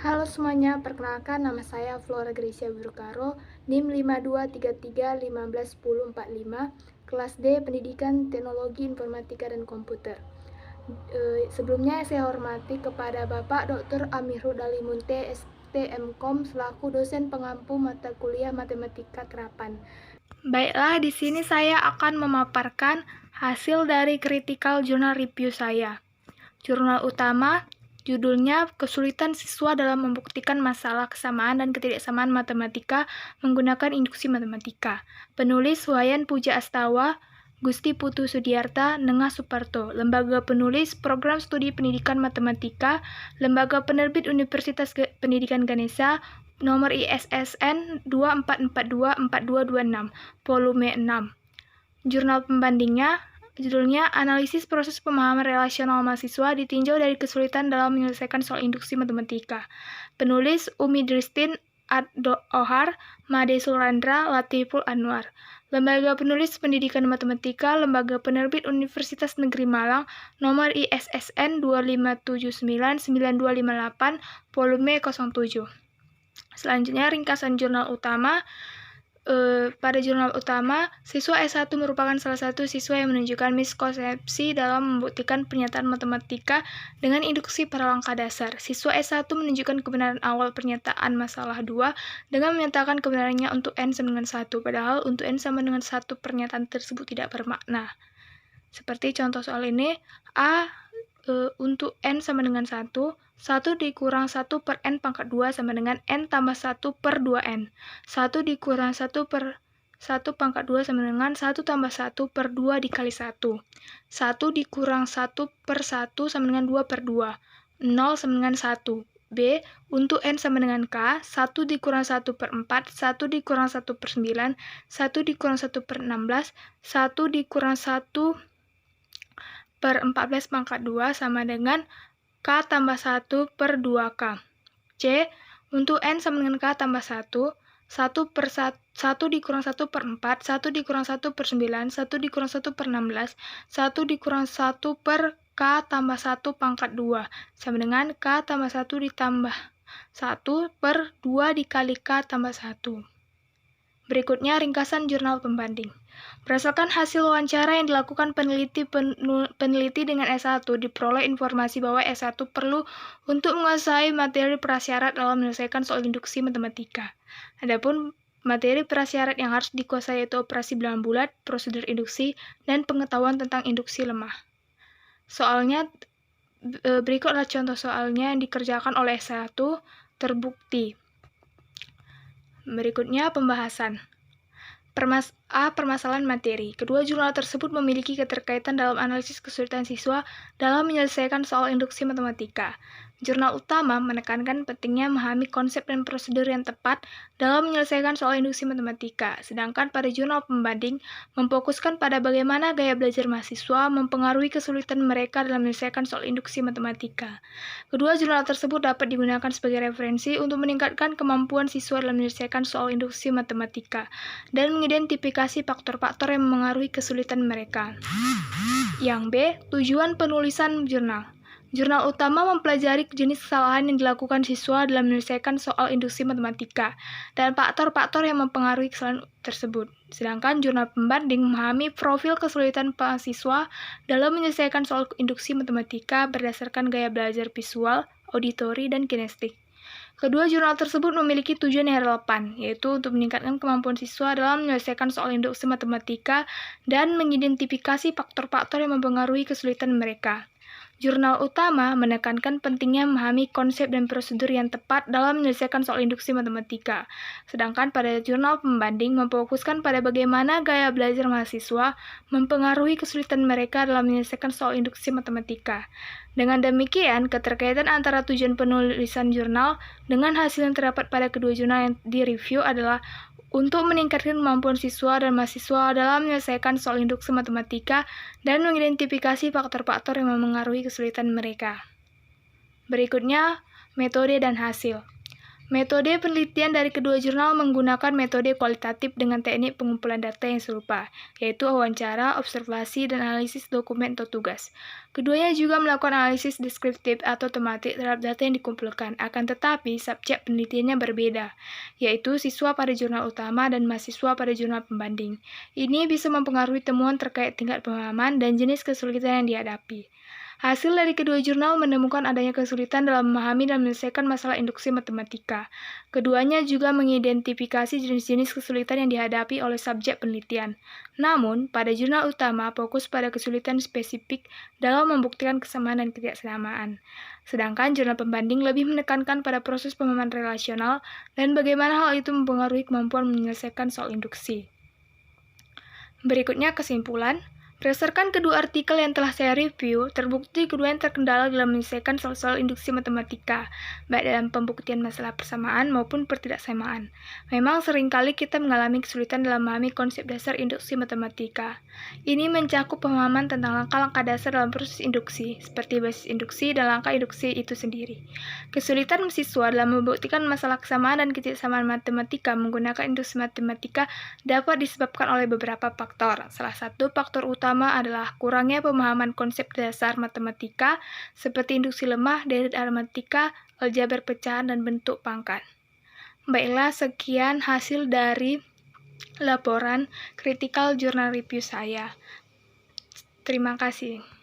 Halo semuanya, perkenalkan nama saya Flora Gracia Burukaro, NIM 5233151045, kelas D Pendidikan Teknologi Informatika dan Komputer. Sebelumnya saya hormati kepada Bapak Dr. Amirul Dalimunte, STMKOM, selaku dosen pengampu mata kuliah Matematika Terapan. Baiklah, di sini saya akan memaparkan hasil dari critical journal review saya. Jurnal utama judulnya Kesulitan Siswa dalam Membuktikan Masalah Kesamaan dan Ketidaksamaan Matematika Menggunakan Induksi Matematika. Penulis Wayan Puja Astawa, Gusti Putu Sudiarta, Nengah Suparto. Lembaga penulis Program Studi Pendidikan Matematika, Lembaga Penerbit Universitas Pendidikan Ganesha, nomor ISSN 24424226, volume 6. Jurnal pembandingnya judulnya Analisis Proses Pemahaman Relasional Mahasiswa ditinjau dari kesulitan dalam menyelesaikan soal induksi matematika. Penulis Umi Dristin Ad-Ohar, Made Surandra, Latiful Anwar. Lembaga Penulis Pendidikan Matematika, Lembaga Penerbit Universitas Negeri Malang, nomor ISSN 25799258, volume 07. Selanjutnya ringkasan jurnal utama. Pada jurnal utama, siswa S1 merupakan salah satu siswa yang menunjukkan miskonsepsi dalam membuktikan pernyataan matematika dengan induksi pada langkah dasar. Siswa S1 menunjukkan kebenaran awal pernyataan masalah 2 dengan menyatakan kebenarannya untuk N sama dengan 1, padahal untuk N sama dengan 1 pernyataan tersebut tidak bermakna. Seperti contoh soal ini, untuk N sama dengan 1 dikurang 1 per N pangkat 2 sama dengan N tambah 1 per 2N. 1 dikurang 1 per 1 pangkat 2 sama dengan 1 tambah 1 per 2 dikali 1. 1 dikurang 1 per 1 sama dengan 2 per 2. 0 sama dengan 1. B. Untuk N sama dengan K, 1 dikurang 1 per 4, 1 dikurang 1 per 9, 1 dikurang 1 per 16, 1 dikurang 1 per 14 pangkat 2 sama dengan K tambah 1 per 2K. C. Untuk N sama dengan K tambah 1, 1 dikurang 1 per 4, 1 dikurang 1 per 9, 1 dikurang 1 per 16, 1 dikurang 1 per K tambah 1 pangkat 2, sama dengan K tambah 1 ditambah 1 per 2 dikali K tambah 1. Berikutnya ringkasan jurnal pembanding. Berdasarkan hasil wawancara yang dilakukan peneliti dengan S1, diperoleh informasi bahwa S1 perlu untuk menguasai materi prasyarat dalam menyelesaikan soal induksi matematika. Adapun materi prasyarat yang harus dikuasai yaitu operasi bilangan bulat, prosedur induksi, dan pengetahuan tentang induksi lemah. Soalnya berikut adalah contoh soalnya yang dikerjakan oleh S1 terbukti. Berikutnya pembahasan. Permasalahan materi. Kedua jurnal tersebut memiliki keterkaitan dalam analisis kesulitan siswa dalam menyelesaikan soal induksi matematika. Jurnal utama menekankan pentingnya memahami konsep dan prosedur yang tepat dalam menyelesaikan soal induksi matematika, sedangkan pada jurnal pembanding memfokuskan pada bagaimana gaya belajar mahasiswa mempengaruhi kesulitan mereka dalam menyelesaikan soal induksi matematika. Kedua jurnal tersebut dapat digunakan sebagai referensi untuk meningkatkan kemampuan siswa dalam menyelesaikan soal induksi matematika dan mengidentifikasi faktor-faktor yang memengaruhi kesulitan mereka. Yang B. Tujuan penulisan jurnal. Jurnal utama mempelajari jenis kesalahan yang dilakukan siswa dalam menyelesaikan soal induksi matematika dan faktor-faktor yang mempengaruhi kesalahan tersebut. Sedangkan jurnal pembanding memahami profil kesulitan mahasiswa dalam menyelesaikan soal induksi matematika berdasarkan gaya belajar visual, auditori, dan kinestetik. Kedua jurnal tersebut memiliki tujuan yang relevan, yaitu untuk meningkatkan kemampuan siswa dalam menyelesaikan soal induksi matematika dan mengidentifikasi faktor-faktor yang mempengaruhi kesulitan mereka. Jurnal utama menekankan pentingnya memahami konsep dan prosedur yang tepat dalam menyelesaikan soal induksi matematika. Sedangkan pada jurnal pembanding memfokuskan pada bagaimana gaya belajar mahasiswa mempengaruhi kesulitan mereka dalam menyelesaikan soal induksi matematika. Dengan demikian, keterkaitan antara tujuan penulisan jurnal dengan hasil yang terdapat pada kedua jurnal yang direview adalah untuk meningkatkan kemampuan siswa dan mahasiswa dalam menyelesaikan soal induksi matematika dan mengidentifikasi faktor-faktor yang memengaruhi kesulitan mereka. Berikutnya, metode dan hasil. Metode penelitian dari kedua jurnal menggunakan metode kualitatif dengan teknik pengumpulan data yang serupa, yaitu wawancara, observasi, dan analisis dokumen atau tugas. Keduanya juga melakukan analisis deskriptif atau tematik terhadap data yang dikumpulkan, akan tetapi subjek penelitiannya berbeda, yaitu siswa pada jurnal utama dan mahasiswa pada jurnal pembanding. Ini bisa mempengaruhi temuan terkait tingkat pemahaman dan jenis kesulitan yang dihadapi. Hasil dari kedua jurnal menemukan adanya kesulitan dalam memahami dan menyelesaikan masalah induksi matematika. Keduanya juga mengidentifikasi jenis-jenis kesulitan yang dihadapi oleh subjek penelitian. Namun, pada jurnal utama fokus pada kesulitan spesifik dalam membuktikan kesamaan dan ketidaksamaan. Sedangkan jurnal pembanding lebih menekankan pada proses pemahaman relasional dan bagaimana hal itu mempengaruhi kemampuan menyelesaikan soal induksi. Berikutnya kesimpulan. Berdasarkan kedua artikel yang telah saya review, terbukti keduanya terkendala dalam menyelesaikan soal-soal induksi matematika, baik dalam pembuktian masalah persamaan maupun pertidaksamaan. Memang seringkali kita mengalami kesulitan dalam memahami konsep dasar induksi matematika. Ini mencakup pemahaman tentang langkah-langkah dasar dalam proses induksi, seperti basis induksi dan langkah induksi itu sendiri. Kesulitan mahasiswa dalam membuktikan masalah kesamaan dan ketidaksamaan matematika menggunakan induksi matematika dapat disebabkan oleh beberapa faktor. Salah satu faktor utama adalah kurangnya pemahaman konsep dasar matematika seperti induksi lemah, deret aritmatika, aljabar pecahan, dan bentuk pangkat. Baiklah, sekian hasil dari laporan critical journal review saya. Terima kasih.